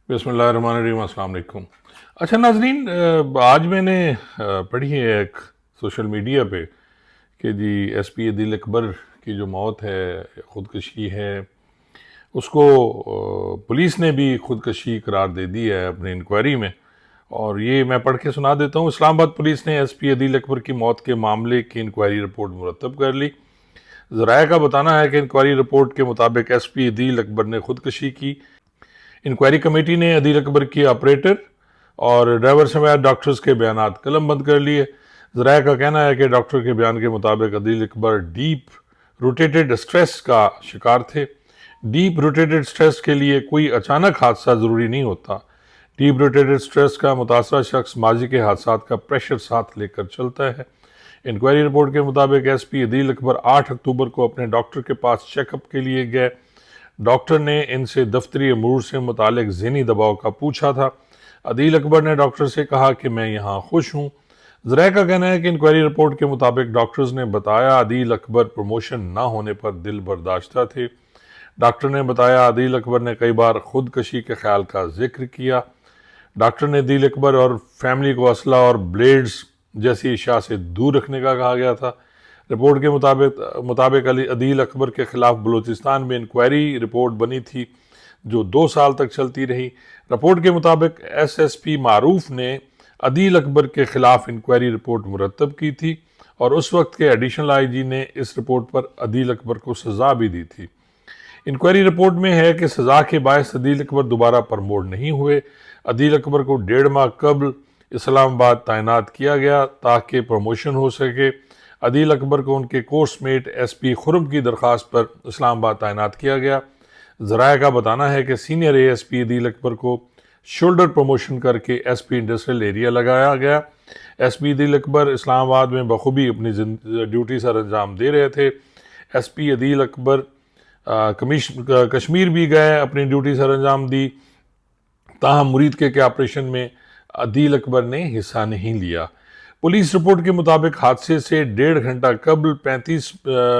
बिस्मिल्लाहिर्रहमानिर्रहीम, अस्सलाम वालेकुम। अच्छा नाजरीन, आज मैंने पढ़ी है एक सोशल मीडिया पे कि जी एसपी अदील अकबर की जो मौत है, ख़ुदकशी है, उसको पुलिस ने भी ख़ुदकशी करार दे दी है अपनी इंक्वायरी में। और ये मैं पढ़ के सुना देता हूँ। इस्लामाबाद पुलिस ने एसपी अदील अकबर की मौत के मामले की इंक्वायरी रिपोर्ट मुरतब कर ली। ज़राए का बताना है कि इंक्वायरी रिपोर्ट के मुताबिक एसपी अदील अकबर ने खुदकशी की। इंक्वायरी कमेटी ने अदील अकबर की ऑपरेटर और ड्राइवर समेत डॉक्टर्स के बयान कलम बंद कर लिए। ज़राए का कहना है कि डॉक्टर के बयान के मुताबिक Adeel Akbar deep rotated stress का शिकार थे। डीप रोटेटेड स्ट्रेस के लिए कोई अचानक हादसा ज़रूरी नहीं होता। डीप रोटेटेड स्ट्रेस का मुतासरा शख्स माजी के हादसात का प्रेशर साथ लेकर चलता है। इंक्वायरी रिपोर्ट के मुताबिक एसपी अदील अकबर 8 अक्टूबर को अपने डॉक्टर के पास चेकअप के लिए गए। डॉक्टर ने इनसे दफ्तरी अमूर से मुतालिक ज़हनी दबाव का पूछा था। अदील अकबर ने डॉक्टर से कहा कि मैं यहाँ खुश हूँ। ज़राए का कहना है कि इंक्वायरी रिपोर्ट के मुताबिक डॉक्टर्स ने बताया अदील अकबर प्रमोशन ना होने पर दिल बर्दाश्ता थे। डॉक्टर ने बताया अदील अकबर ने कई बार खुदकशी के ख्याल का जिक्र किया। डॉक्टर ने अदील अकबर और फैमिली को असला और ब्लेड्स जैसी अशिया से दूर रखने का कहा गया था। रिपोर्ट के मुताबिक अदील अकबर के खिलाफ बलूचिस्तान में इंक्वायरी रिपोर्ट बनी थी जो 2 साल तक चलती रही। रिपोर्ट के मुताबिक एसएसपी मारूफ ने अदील अकबर के खिलाफ इंक्वायरी रिपोर्ट मुरतब की थी और उस वक्त के एडिशनल आईजी ने इस रिपोर्ट पर अदील अकबर को सजा भी दी थी। इंक्वायरी रिपोर्ट में है कि सजा के बायस अदील अकबर दोबारा प्रमोट नहीं हुए। अदील अकबर को 1.5 माह कबल इस्लामाबाद तैनात किया गया ताकि प्रमोशन हो सके। अदील अकबर को उनके कोर्समेट एसपी खुरम की दरख्वास्त पर इस्लामाबाद तैनात किया गया। ज़राए का बताना है कि सीनियर एएसपी अदील अकबर को शोल्डर प्रमोशन करके एसपी इंडस्ट्रियल एरिया लगाया गया। एसपी अदील अकबर इस्लामाबाद में बखूबी अपनी ड्यूटी सर अंजाम दे रहे थे। एसपी अदील अकबर कश्मीर भी गए, अपनी ड्यूटी सर अंजाम दी, ताहम मुरीद के ऑपरेशन में अदील अकबर ने हिस्सा नहीं लिया। पुलिस रिपोर्ट के मुताबिक हादसे से 1.5 घंटा कबल 35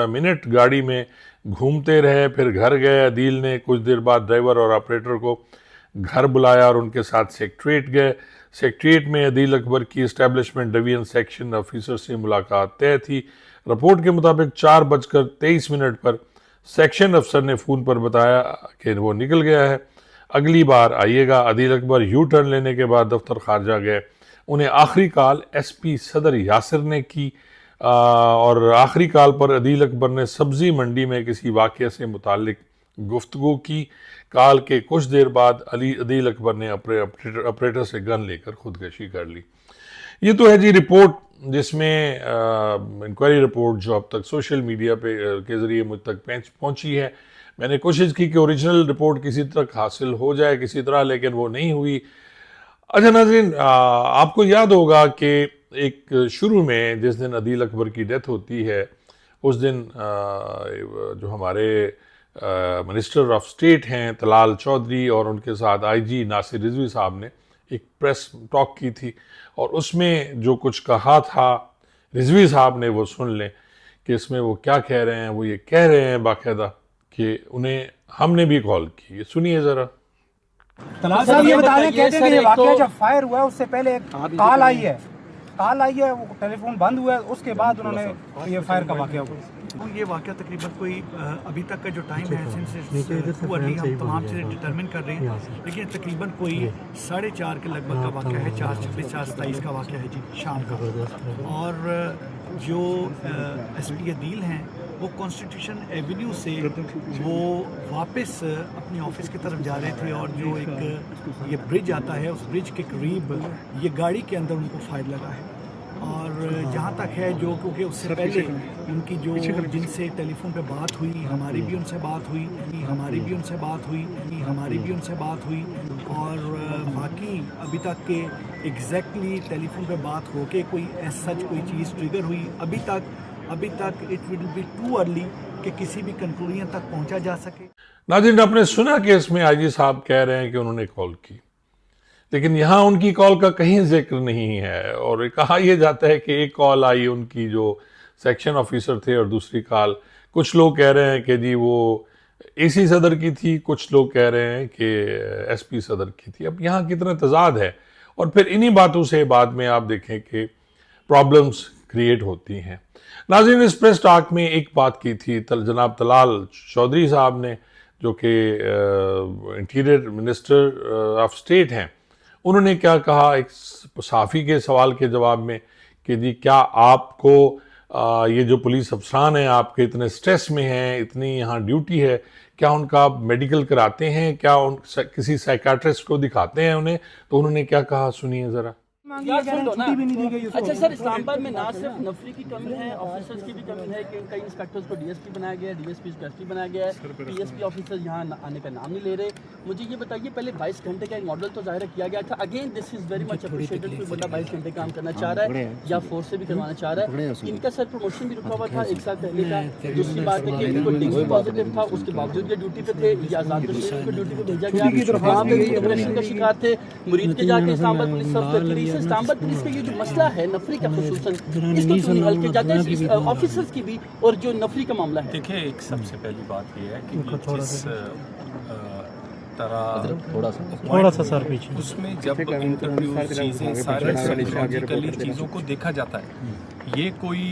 मिनट गाड़ी में घूमते रहे, फिर घर गए। अदील ने कुछ देर बाद ड्राइवर और ऑपरेटर को घर बुलाया और उनके साथ सेक्रेटरीट गए। सेक्रेटरीट में अदील अकबर की इस्टेब्लिशमेंट डिवीजन सेक्शन ऑफिसर से मुलाकात तय थी। रिपोर्ट के मुताबिक 4:23 पर सेक्शन अफसर ने फ़ोन पर बताया कि वो निकल गया है, अगली बार आइएगा। अदील अकबर यू टर्न लेने के बाद दफ्तर खारजा गए। उन्हें आखिरी कॉल एसपी सदर यासिर ने की और आखिरी कॉल पर अदील अकबर ने सब्जी मंडी में किसी वाक़े से मुतालिक गुफ्तगू की। कॉल के कुछ देर बाद अदील अकबर ने ऑपरेटर से गन लेकर खुदकशी कर ली। ये तो है जी रिपोर्ट, जिसमें इंक्वायरी रिपोर्ट जो अब तक सोशल मीडिया पे के ज़रिए मुझ तक पहुंची है। मैंने कोशिश की कि ओरिजिनल रिपोर्ट किसी तक हासिल हो जाए किसी तरह, लेकिन वो नहीं हुई। अच्छा नाज़रीन, आपको याद होगा कि एक शुरू में जिस दिन अदील अकबर की डेथ होती है उस दिन जो हमारे मिनिस्टर ऑफ स्टेट हैं तलाल चौधरी और उनके साथ आईजी नासिर रिजवी साहब ने एक प्रेस टॉक की थी और उसमें जो कुछ कहा था रिजवी साहब ने वो सुन लें कि इसमें वो क्या कह रहे हैं। वो ये कह रहे हैं बाकायदा कि उन्हें हमने भी कॉल की। सुनिए ज़रा। तलाल साहब ये बता रहे हैं, कहते हैं कि वाकया जब फायर हुआ है उससे पहले एक कॉल आई है, वो टेलीफोन बंद हुआ है, उसके बाद उन्होंने ये फायर का वाकया हुआ। तो ये वाकया तकरीबन कोई अभी तक का जो टाइम है सिंस अर्ली हम तमाम चीज़ें डिटरमिन कर रहे हैं, लेकिन तकरीबन कोई 4:30 के लगभग का वाकया है, 4:26 4:27 का वाकया है जी शाम का। और जो एसपी अदील हैं वो कॉन्स्टिट्यूशन एवेन्यू से वो वापस अपने ऑफिस की तरफ जा रहे थे और जो एक ये ब्रिज आता है उस ब्रिज के करीब ये गाड़ी के अंदर उनको फायर लगा है। और जहाँ तक है जो, क्योंकि उससे पहले उनकी जो जिनसे टेलीफोन पे बात हुई, हमारी भी उनसे बात हुई और बाकी अभी तक के एग्जैक्टली टेलीफोन पे बात हो के कोई सच कोई चीज़ ट्रिगर हुई अभी तक it will be too early कि किसी भी कंक्लूजन तक पहुंचा जा सके। नाज़रीन, आपने सुना कि इसमें आईजी साहब कह रहे हैं कि उन्होंने कॉल की, लेकिन यहाँ उनकी कॉल का कहीं जिक्र नहीं है। और कहा यह जाता है कि एक कॉल आई उनकी जो सेक्शन ऑफिसर थे और दूसरी कॉल कुछ लोग कह रहे हैं कि जी वो एसी सदर की थी, कुछ लोग कह रहे हैं कि एसपी सदर की थी। अब यहाँ कितना तजाद है, और फिर इन्हीं बातों से बाद में आप देखें कि प्रॉब्लम्स क्रिएट होती हैं। नाज़रीन, इस प्रेस टॉक में एक बात की थी जनाब तलाल चौधरी साहब ने, जो कि इंटीरियर मिनिस्टर ऑफ स्टेट हैं। उन्होंने क्या कहा एक सहाफ़ी के सवाल के जवाब में कि जी क्या आपको ये जो पुलिस अफसरान हैं आपके इतने स्ट्रेस में हैं, इतनी यहाँ ड्यूटी है, क्या उनका आप मेडिकल कराते हैं, क्या किसी साइकाट्रिस्ट को दिखाते हैं उन्हें? तो उन्होंने क्या कहा, सुनिए ज़रा। यार सुन लो ना। अच्छा सर, इस्लामाबाद में ना सिर्फ नफरी की कमी है, ऑफिसर्स की भी कमी है कि कई इंस्पेक्टर्स को डीएसपी बनाया गया है, डीएसपी को एसपी बनाया गया है, पीएसपी ऑफिसर्स यहाँ आने का नाम नहीं ले रहे। मुझे ये बताइए, पहले 22 घंटे का एक मॉडल तो जाहिर किया गया था। Again this is very much appreciated, कोई बंदा 22 घंटे काम करना चाह रहा है या फोर्स से भी करवाना चाह रहा है। इनका सर प्रमोशन भी रुका हुआ था 1 साल पहले का। दूसरी बात है कि इनको डेंगू पॉजिटिव था, उसके बावजूद ये ड्यूटी पे थे, या आजाद कश्मीर को ड्यूटी पे भेजा गया, वहाँ पे भी डिप्रेशन का शिकार थे, मुरीद के जाके इस्लामाबाद पुलिस सब करती रही। इस्लामाबाद पुलिस का ये जो मसला है नफरी का, खुसूसन इसको क्यों नहीं हल किया जाता है, ऑफिसर्स की भी और जो नफरी का मामला है? देखिए, एक सबसे पहली बात ये है कि जिस तरह थोड़ा सा सर पीछे, उसमें जब इंटरव्यू चीज़ें सारे साइकोलॉजिकली चीज़ों को देखा जाता है, ये कोई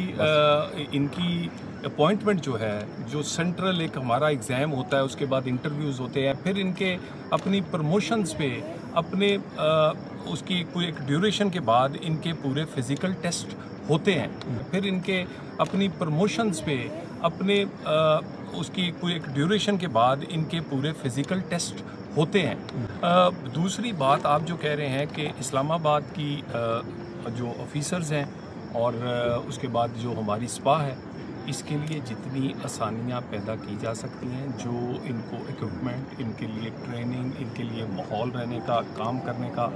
इनकी अपॉइंटमेंट जो है, जो सेंट्रल एक हमारा एग्ज़ाम होता है, उसके बाद इंटरव्यूज़ होते हैं, फिर इनके अपनी प्रमोशंस पे अपने उसकी कोई एक ड्यूरेशन के बाद इनके पूरे फिज़िकल टेस्ट होते हैं, फिर इनके अपनी प्रमोशंस पे अपने उसकी कोई एक ड्यूरेशन के बाद इनके पूरे फिज़िकल टेस्ट होते हैं। दूसरी बात आप जो कह रहे हैं कि इस्लामाबाद की जो ऑफिसर्स हैं और उसके बाद जो हमारी स्पा है, इसके लिए जितनी आसानियाँ पैदा की जा सकती हैं, जो इनको इक्विपमेंट, इनके लिए ट्रेनिंग, इनके लिए माहौल रहने का, काम करने का,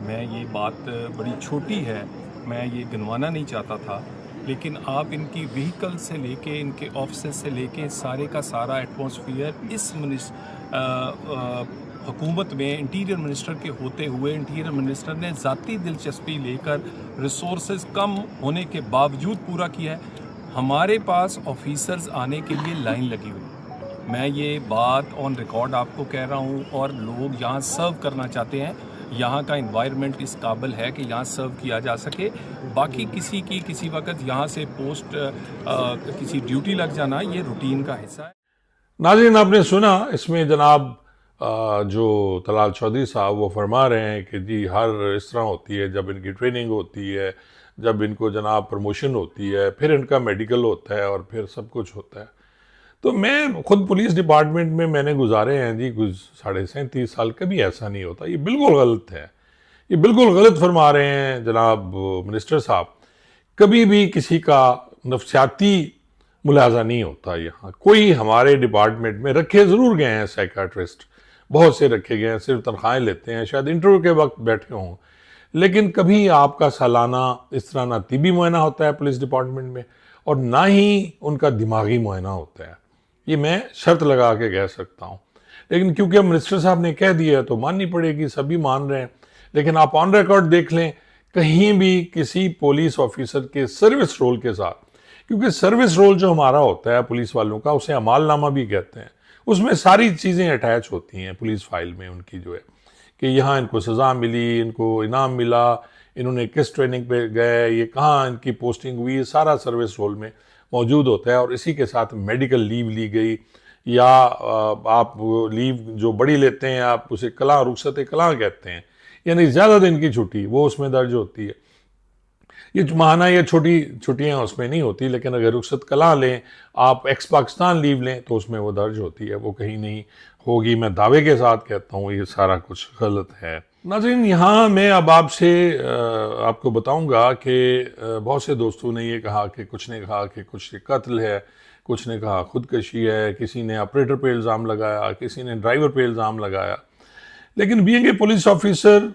मैं ये बात बड़ी छोटी है, मैं ये गिनवाना नहीं चाहता था, लेकिन आप इनकी व्हीकल से लेके, इनके ऑफिस से लेके सारे का सारा एटमॉस्फेयर इस हुकूमत में इंटीरियर मिनिस्टर के होते हुए इंटीरियर मिनिस्टर ने ज़ाती दिलचस्पी लेकर रिसोर्सेज कम होने के बावजूद पूरा किया है। हमारे पास ऑफिसर्स आने के लिए लाइन लगी हुई, मैं ये बात ऑन रिकॉर्ड आपको कह रहा हूँ, और लोग यहाँ सर्व करना चाहते हैं। यहाँ का इन्वायरमेंट इस काबिल है कि यहाँ सर्व किया जा सके। बाकी किसी की किसी वक्त यहाँ से पोस्ट किसी ड्यूटी लग जाना, ये रूटीन का हिस्सा है। नाज़रीन, आपने सुना, इसमें जनाब जो तलाल चौधरी साहब वो फरमा रहे हैं कि जी हर इस तरह होती है, जब इनकी ट्रेनिंग होती है, जब इनको जनाब प्रमोशन होती है, फिर इनका मेडिकल होता है और फिर सब कुछ होता है। तो मैं खुद पुलिस डिपार्टमेंट में मैंने गुजारे हैं जी कुछ 37.5 साल, कभी ऐसा नहीं होता। ये बिल्कुल गलत है, ये बिल्कुल गलत फरमा रहे हैं जनाब मिनिस्टर साहब। कभी भी किसी का नफ्सियाती मुलाजा नहीं होता। यहाँ कोई हमारे डिपार्टमेंट में रखे ज़रूर गए हैं साइकाट्रिस्ट, बहुत से रखे गए हैं, सिर्फ तनख्वाहें लेते हैं, शायद इंटरव्यू के वक्त बैठे हों, लेकिन कभी आपका सालाना इस तरह ना तिबी मुआयना होता है पुलिस डिपार्टमेंट में, और ना ही उनका दिमागी मुआयना होता है। ये मैं शर्त लगा के कह सकता हूँ। लेकिन क्योंकि अब मिनिस्टर साहब ने कह दिया है तो माननी पड़ेगी, सभी मान रहे हैं। लेकिन आप ऑन रिकॉर्ड देख लें, कहीं भी किसी पुलिस ऑफिसर के सर्विस रोल के साथ, क्योंकि सर्विस रोल जो हमारा होता है पुलिस वालों का, उसे अमालनामा भी कहते हैं, उसमें सारी चीज़ें अटैच होती हैं पुलिस फाइल में उनकी, जो है कि यहाँ इनको सज़ा मिली, इनको इनाम मिला, इन्होंने किस ट्रेनिंग पे गए, ये कहाँ इनकी पोस्टिंग हुई, ये सारा सर्विस रोल में मौजूद होता है। और इसी के साथ मेडिकल लीव ली गई, या आप लीव जो बड़ी लेते हैं आप उसे कलां, रुखसत कलां कहते हैं, यानी ज़्यादा दिन की छुट्टी, वो उसमें दर्ज होती है। ये माहाना या छोटी छुट्टियाँ उसमें नहीं होती, लेकिन अगर रुखसत कलां लें, आप एक्स पाकिस्तान लीव लें, तो उसमें वो दर्ज होती है। वो कहीं नहीं होगी, मैं दावे के साथ कहता हूँ, ये सारा कुछ गलत है। नाज़रीन, यहाँ मैं अब आपसे आपको बताऊँगा कि बहुत से दोस्तों ने ये कहा कि कुछ ने कहा कि कुछ कत्ल है, कुछ ने कहा खुदकशी है, किसी ने ऑपरेटर पे इल्ज़ाम लगाया, किसी ने ड्राइवर पे इल्ज़ाम लगाया। लेकिन बीइंग ए पुलिस ऑफिसर,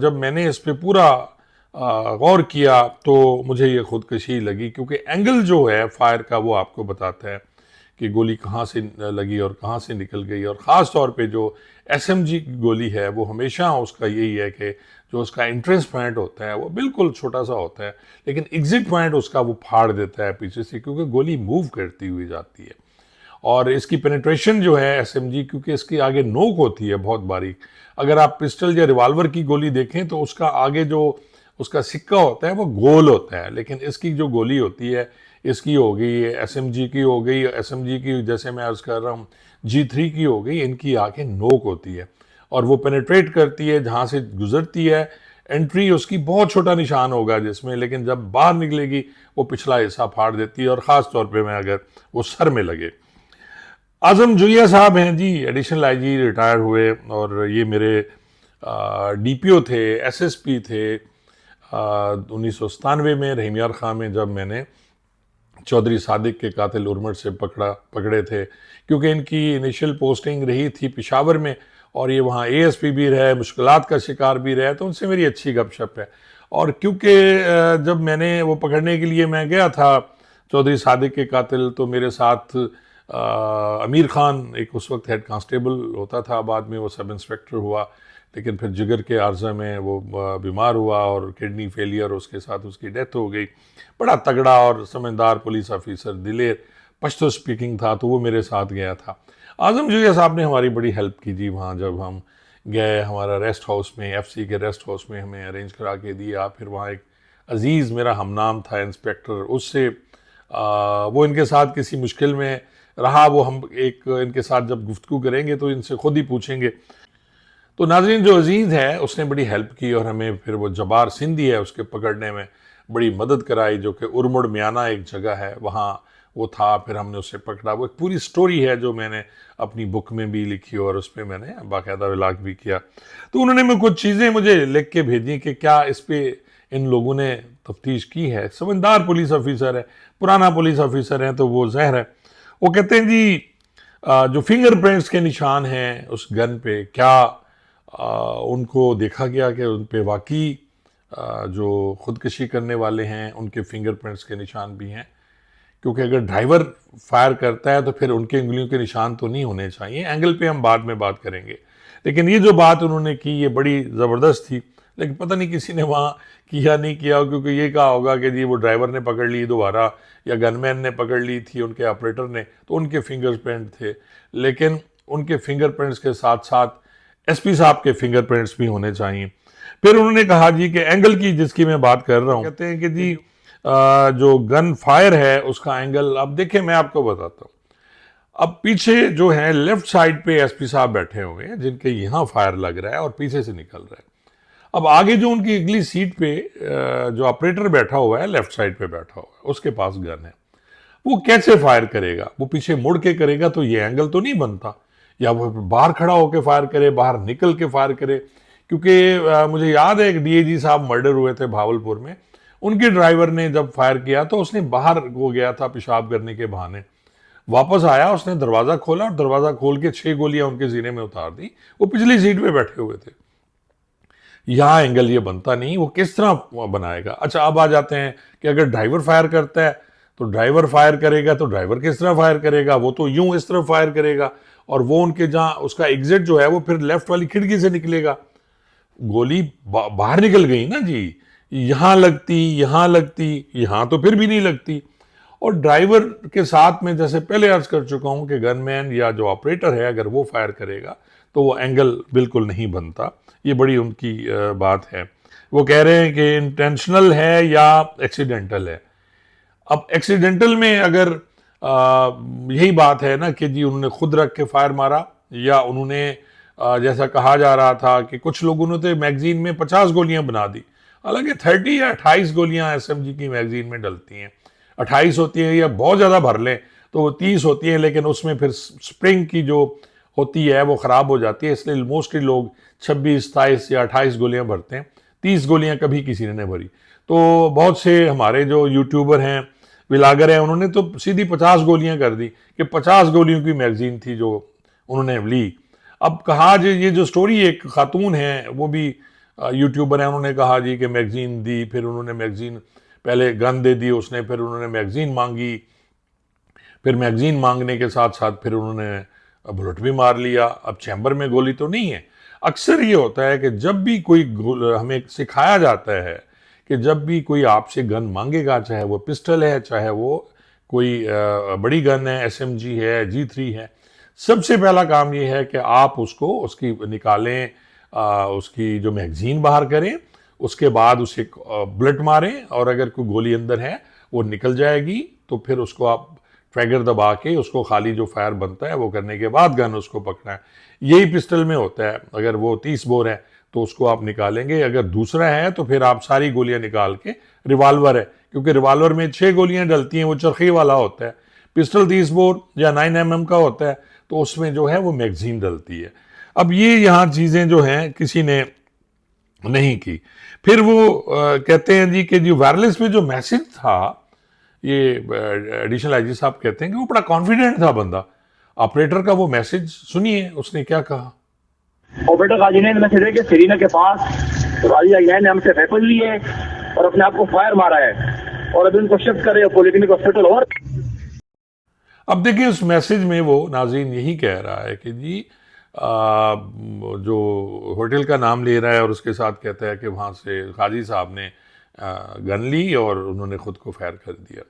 जब मैंने इस पर पूरा गौर किया तो मुझे ये खुदकशी लगी, क्योंकि एंगल जो है फायर का वो आपको बताता है कि गोली कहाँ से लगी और कहाँ से निकल गई। और ख़ास तौर पे जो SMG की गोली है, वो हमेशा उसका यही है कि जो उसका एंट्रेंस पॉइंट होता है वो बिल्कुल छोटा सा होता है, लेकिन एग्जिट पॉइंट उसका वो फाड़ देता है पीछे से, क्योंकि गोली मूव करती हुई जाती है। और इसकी पेनिट्रेशन जो है एसएमजी, क्योंकि इसकी आगे नोक होती है बहुत बारीक, अगर आप पिस्टल या रिवॉल्वर की गोली देखें तो उसका आगे जो उसका सिक्का होता है वो गोल होता है, लेकिन इसकी जो गोली होती है, इसकी हो गई, एसएमजी की हो गई, एसएमजी की जैसे मैं अर्ज कर रहा हूँ G3 की हो गई, इनकी आगे नोक होती है और वो पेनिट्रेट करती है, जहाँ से गुजरती है एंट्री उसकी बहुत छोटा निशान होगा जिसमें, लेकिन जब बाहर निकलेगी वो पिछला हिस्सा फाड़ देती है, और ख़ास तौर पे मैं अगर वो सर में लगे। आजम जुइया साहब हैं जी, एडिशनल आईजी रिटायर हुए, और ये मेरे डीपीओ थे, एसएसपी थे 1997 में रहीमियार खां में, जब मैंने चौधरी सादिक के कातिल उर्मट से पकड़े थे, क्योंकि इनकी इनिशियल पोस्टिंग रही थी पेशावर में और ये वहाँ एएसपी भी रहे, मुश्किलात का शिकार भी रहे, तो उनसे मेरी अच्छी गपशप है। और क्योंकि जब मैंने वो पकड़ने के लिए मैं गया था चौधरी सादिक के कातिल, तो मेरे साथ अमीर खान एक उस वक्त हेड कांस्टेबल होता था, बाद में वो सब इंस्पेक्टर हुआ, लेकिन फिर जिगर के आर्जा में वो बीमार हुआ और किडनी फेलियर, उसके साथ उसकी डेथ हो गई। बड़ा तगड़ा और समझदार पुलिस ऑफिसर, दिलेर, पश्तो स्पीकिंग था, तो वो मेरे साथ गया था। आजम जुइया साहब ने हमारी बड़ी हेल्प की जी वहाँ, जब हम गए हमारा रेस्ट हाउस में, एफसी के रेस्ट हाउस में हमें अरेंज करा के दिया। फिर वहाँ एक अजीज़ मेरा हमनाम था इंस्पेक्टर, उससे वो इनके साथ किसी मुश्किल में रहा, वो हम एक इनके साथ जब गुफ्तगू करेंगे तो इनसे खुद ही पूछेंगे। तो नाज़रीन, जो अजीज़ है उसने बड़ी हेल्प की और हमें फिर वो जबार सिंधी है उसके पकड़ने में बड़ी मदद कराई, जो कि उर्मुड़ मियाना एक जगह है वहाँ वो था, फिर हमने उसे पकड़ा। वो एक पूरी स्टोरी है जो मैंने अपनी बुक में भी लिखी और उस पर मैंने बाकायदा व्लॉग भी किया। तो उन्होंने मैं कुछ चीज़ें मुझे लिख के भेजी कि क्या इस पर इन लोगों ने तफ्तीश की है। समझदार पुलिस ऑफिसर है, पुराना पुलिस ऑफिसर है, तो वो ज़हर है। वो कहते हैं जी जो फिंगरप्रिंट्स के निशान हैं उस गन पे, क्या उनको देखा गया कि उन पे वाकई जो ख़ुदकशी करने वाले हैं उनके फिंगरप्रिंट्स के निशान भी हैं, क्योंकि अगर ड्राइवर फायर करता है तो फिर उनके उंगलियों के निशान तो नहीं होने चाहिए। एंगल पे हम बाद में बात करेंगे, लेकिन ये जो बात उन्होंने की ये बड़ी ज़बरदस्त थी, लेकिन पता नहीं किसी ने वहाँ किया नहीं किया, क्योंकि ये कहा होगा कि जी वो ड्राइवर ने पकड़ ली दोबारा या गनमैन ने पकड़ ली थी, उनके ऑपरेटर ने, तो उनके फिंगरप्रिंट थे। लेकिन उनके फिंगरप्रिंट्स के साथ साथ एसपी साहब के फिंगरप्रिंट्स भी होने चाहिए। फिर उन्होंने कहा जी कि एंगल की जिसकी मैं बात कर रहा हूँ, कहते हैं कि जी जो गन फायर है उसका एंगल, अब देखें मैं आपको बताता हूँ। अब पीछे जो है लेफ्ट साइड पे एसपी साहब बैठे हुए हैं जिनके यहाँ फायर लग रहा है और पीछे से निकल रहा है। अब आगे जो उनकी अगली सीट पे जो ऑपरेटर बैठा हुआ है, लेफ्ट साइड पे बैठा हुआ है, उसके पास गन है, वो कैसे फायर करेगा? वो पीछे मुड़ के करेगा तो ये एंगल तो नहीं बनता, या वो बाहर खड़ा होकर फायर करे, बाहर निकल के फायर करे। क्योंकि मुझे याद है एक डीएजी साहब मर्डर हुए थे भावलपुर में, उनके ड्राइवर ने जब फायर किया तो उसने बाहर हो गया था पेशाब करने के बहाने, वापस आया, उसने दरवाज़ा खोला और दरवाज़ा खोल के 6 गोलियां उनके सीने में उतार दी। वो पिछली सीट पे बैठे हुए थे। यहाँ एंगल ये बनता नहीं, वो किस तरह बनाएगा? अच्छा, अब आ जाते हैं कि अगर ड्राइवर फायर करता है तो ड्राइवर फायर करेगा तो ड्राइवर किस तरह फायर करेगा? वो तो यूं इस तरफ फायर करेगा और वो उनके जहाँ उसका एग्जिट जो है वो फिर लेफ्ट वाली खिड़की से निकलेगा। गोली बाहर निकल गई ना जी, यहाँ लगती, यहाँ तो फिर भी नहीं लगती। और ड्राइवर के साथ में जैसे पहले अर्ज कर चुका हूँ कि गनमैन या जो ऑपरेटर है अगर वो फायर करेगा तो वो एंगल बिल्कुल नहीं बनता। ये बड़ी उनकी बात है। वो कह रहे हैं कि इंटेंशनल है या एक्सीडेंटल है। अब एक्सीडेंटल में अगर यही बात है ना कि जी उन्होंने खुद रख के फायर मारा, या उन्होंने जैसा कहा जा रहा था कि कुछ लोगों ने तो मैगजीन में 50 गोलियां बना दी, हालांकि 30 या 28 गोलियां एसएमजी की मैगजीन में डलती हैं। 28 होती हैं या बहुत ज़्यादा भर लें तो वो 30 होती हैं, लेकिन उसमें फिर स्प्रिंग की जो होती है वो ख़राब हो जाती है, इसलिए मोस्टली लोग 26, 27 या 28 गोलियां भरते हैं। 30 गोलियां कभी किसी ने नहीं भरी। तो बहुत से हमारे जो यूट्यूबर हैं, व्लॉगर हैं, उन्होंने तो सीधी 50 गोलियां कर दी कि 50 गोलियों की मैगजीन थी जो उन्होंने ली। अब कहा जी ये जो स्टोरी, एक खातून है वो भी यूट्यूबर है, उन्होंने कहा जी कि मैगजीन दी, फिर उन्होंने मैगजीन पहले गन दे दी उसने, फिर उन्होंने मैगजीन मांगी, फिर मैगजीन मांगने के साथ साथ फिर उन्होंने बुलेट भी मार लिया। अब चैम्बर में गोली तो नहीं है। अक्सर ये होता है कि जब भी कोई हमें सिखाया जाता है कि जब भी कोई आपसे गन मांगेगा, चाहे वो पिस्टल है चाहे वो कोई बड़ी गन है, SMG है, G3 है, सबसे पहला काम ये है कि आप उसको उसकी निकालें, उसकी जो मैगजीन बाहर करें, उसके बाद उसे बुलेट मारें और अगर कोई गोली अंदर है वो निकल जाएगी तो फिर उसको आप ट्रैगर दबा के उसको खाली जो फायर बनता है वो करने के बाद गन उसको पकड़ना है। यही पिस्टल में होता है, अगर वो 30 बोर है तो उसको आप निकालेंगे, अगर दूसरा है तो फिर आप सारी गोलियां निकाल के, रिवाल्वर है क्योंकि रिवाल्वर में 6 गोलियां डलती हैं, वो चरखी वाला होता है, पिस्टल 30 बोर या 9mm का होता है तो उसमें जो है वो मैगजीन डलती है। अब ये यहाँ चीज़ें जो हैं किसी ने नहीं की। फिर वो कहते हैं जी कि जो वायरलेस में जो मैसेज था, ये एडिशनल आईजी साहब कहते हैं कि वो बड़ा कॉन्फिडेंट था बंदा, ऑपरेटर का वो मैसेज सुनिए उसने क्या कहा। ऑपरेटर गाजी ने मैसेज है कि श्रीनगर के पास राजी अजनैन ने हमसे राइफल ली है और अपने आप को फायर मारा है और अभी उनको शिफ्ट कर रहे हैं पॉलिक्लिनिक हॉस्पिटल। और अब देखिए उस मैसेज में वो नाज़रीन यही कह रहा है कि जी जो होटल का नाम ले रहा है और उसके साथ कहता है कि वहाँ से गाजी साहब ने गन ली और उन्होंने ख़ुद को फायर कर दिया।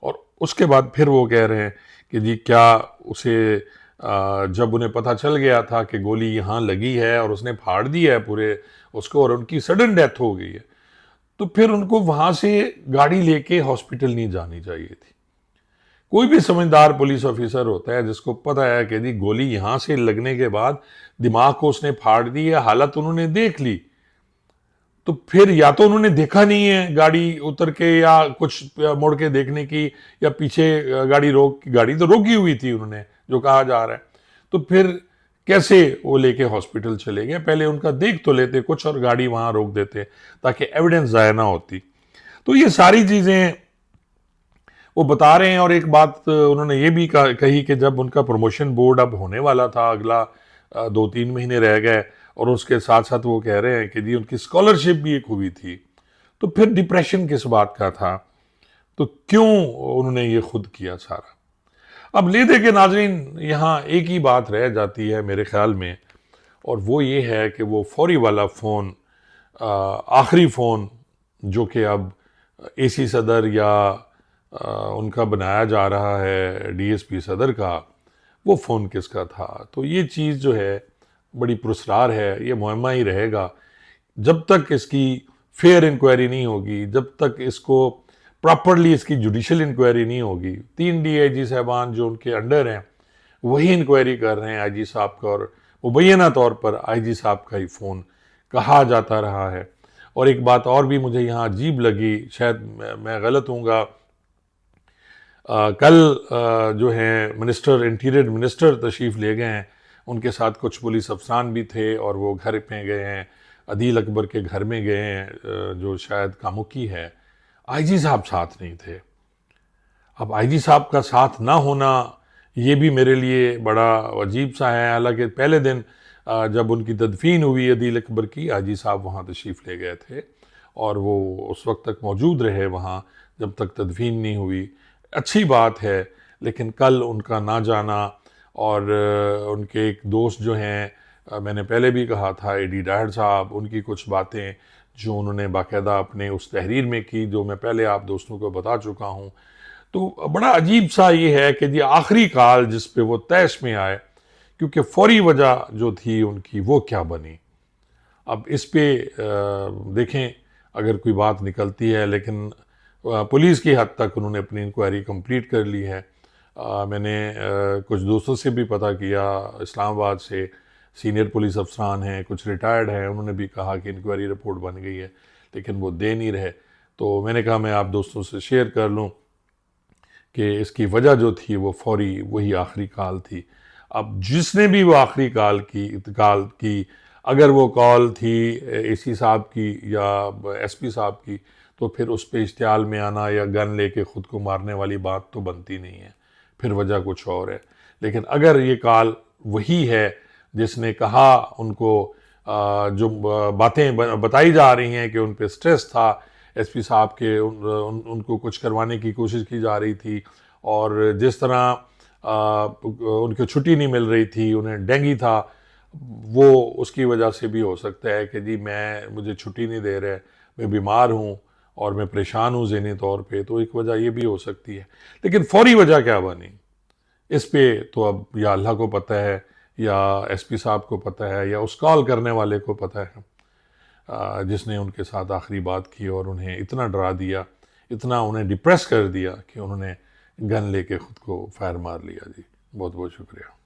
और उसके बाद फिर वो कह रहे हैं कि जी क्या उसे जब उन्हें पता चल गया था कि गोली यहाँ लगी है और उसने फाड़ दिया है पूरे उसको और उनकी सडन डेथ हो गई है, तो फिर उनको वहाँ से गाड़ी लेके हॉस्पिटल नहीं जानी चाहिए थी। कोई भी समझदार पुलिस ऑफिसर होता है जिसको पता है कि जी गोली यहाँ से लगने के बाद दिमाग को उसने फाड़ दी है, हालत उन्होंने देख ली, तो फिर या तो उन्होंने देखा नहीं है गाड़ी उतर के या कुछ मुड़ के देखने की, या पीछे गाड़ी तो रोकी हुई थी उन्होंने जो कहा जा रहा है, तो फिर कैसे वो लेके हॉस्पिटल चले गए। पहले उनका देख तो लेते कुछ और गाड़ी वहां रोक देते ताकि एविडेंस ज़ाया ना होती। तो ये सारी चीज़ें वो बता रहे हैं। और एक बात उन्होंने ये भी कही कि जब उनका प्रमोशन बोर्ड अब होने वाला था, अगला 2-3 महीने रह गए, और उसके साथ साथ वो कह रहे हैं कि जी उनकी स्कॉलरशिप भी एक हुई थी, तो फिर डिप्रेशन किस बात का था, तो क्यों उन्होंने ये खुद किया सारा। अब ले दे के नाजरीन यहाँ एक ही बात रह जाती है मेरे ख्याल में, और वो ये है कि वो फौरी वाला फ़ोन, आखिरी फ़ोन जो कि अब AC सदर या उनका बनाया जा रहा है DSP सदर का, वो फ़ोन किसका था। तो ये चीज़ जो है बड़ी पुरस्कार है, ये मुहम्मा ही रहेगा जब तक इसकी फेयर इंक्वायरी नहीं होगी, जब तक इसको प्रॉपरली इसकी जुडिशल इंक्वायरी नहीं होगी। 3 DIG साहबान जो उनके अंडर हैं वही इंक्वायरी कर रहे हैं IG साहब का, और मुबैना तौर पर IG साहब का ही फ़ोन कहा जाता रहा है। और एक बात और भी मुझे यहाँ अजीब लगी, शायद मैं गलत हूँगा, कल जो हैं मिनिस्टर, इंटीरियर मिनिस्टर तशरीफ़ ले गए हैं, उनके साथ कुछ पुलिस अफसरान भी थे और वो घर पे गए हैं, अदील अकबर के घर में गए हैं जो शायद कामुकी है। IG साहब साथ नहीं थे। अब IG साहब का साथ ना होना ये भी मेरे लिए बड़ा अजीब सा है। हालांकि पहले दिन जब उनकी तदफीन हुई अदील अकबर की, IG साहब वहाँ तशरीफ़ ले गए थे और वो उस वक्त तक मौजूद रहे वहाँ जब तक तदफीन नहीं हुई। अच्छी बात है, लेकिन कल उनका ना जाना, और उनके एक दोस्त जो हैं, मैंने पहले भी कहा था, AD डाहर साहब, उनकी कुछ बातें जो उन्होंने बाकायदा अपने उस तहरीर में की, जो मैं पहले आप दोस्तों को बता चुका हूँ, तो बड़ा अजीब सा ये है कि जी आखिरी काल जिस पे वो तैश में आए, क्योंकि फौरी वजह जो थी उनकी वो क्या बनी। अब इस पे देखें अगर कोई बात निकलती है, लेकिन पुलिस की हद तक उन्होंने अपनी इंक्वायरी कंप्लीट कर ली है। मैंने कुछ दोस्तों से भी पता किया, इस्लामाबाद से सीनियर पुलिस अफसरान हैं, कुछ रिटायर्ड हैं, उन्होंने भी कहा कि इंक्वायरी रिपोर्ट बन गई है, लेकिन वो दे नहीं रहे। तो मैंने कहा मैं आप दोस्तों से शेयर कर लूँ कि इसकी वजह जो थी वो फौरी वही आखिरी काल थी। अब जिसने भी वो आखिरी काल की अगर वो कॉल थी AC साहब की या SP साहब की, तो फिर उस पे इश्तियाल में आना या गन लेके ख़ुद को मारने वाली बात तो बनती नहीं है, फिर वजह कुछ और है। लेकिन अगर ये कॉल वही है जिसने कहा, उनको जो बातें बताई जा रही हैं कि उन पे स्ट्रेस था, SP साहब के उनको कुछ करवाने की कोशिश की जा रही थी, और जिस तरह उनको छुट्टी नहीं मिल रही थी, उन्हें डेंगू था, वो उसकी वजह से भी हो सकता है कि जी मुझे छुट्टी नहीं दे रहे, मैं बीमार हूँ और मैं परेशान हूँ ज़हनी तौर पे, तो एक वजह ये भी हो सकती है। लेकिन फौरी वजह क्या बनी, इस पे तो अब या अल्लाह को पता है या एसपी साहब को पता है या उस कॉल करने वाले को पता है जिसने उनके साथ आखिरी बात की और उन्हें इतना डरा दिया, इतना उन्हें डिप्रेस कर दिया कि उन्होंने गन लेके ख़ुद को फायर मार लिया। जी बहुत बहुत शुक्रिया।